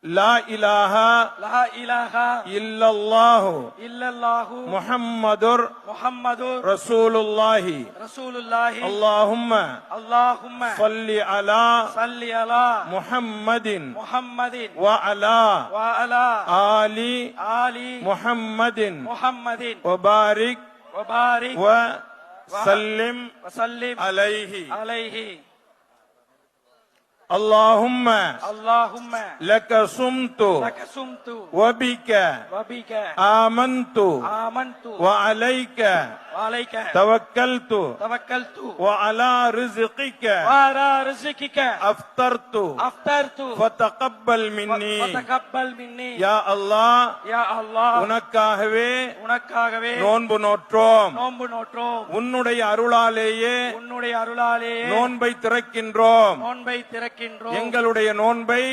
லா இலாஹா இல்லல்லாஹு முஹம்மதுர் ரசூலுல்லாஹி அல்லாஹும்ம ஸல்லி அலா முஹம்மதின் வ அலா ஆலி முஹம்மதின் வ பாரிக் வ சல்லிம் அலைஹி اللهم لك صمت وبك آمنت وعليك توكلت وعلى رزقك أفطرت فتقبل مني يا الله உனக்காகவே நோன்பு நோற்றோம் உன்னுடைய அருளாலேயே நோன்பை திறக்கின்றோம் எங்களுடைய நோன்பை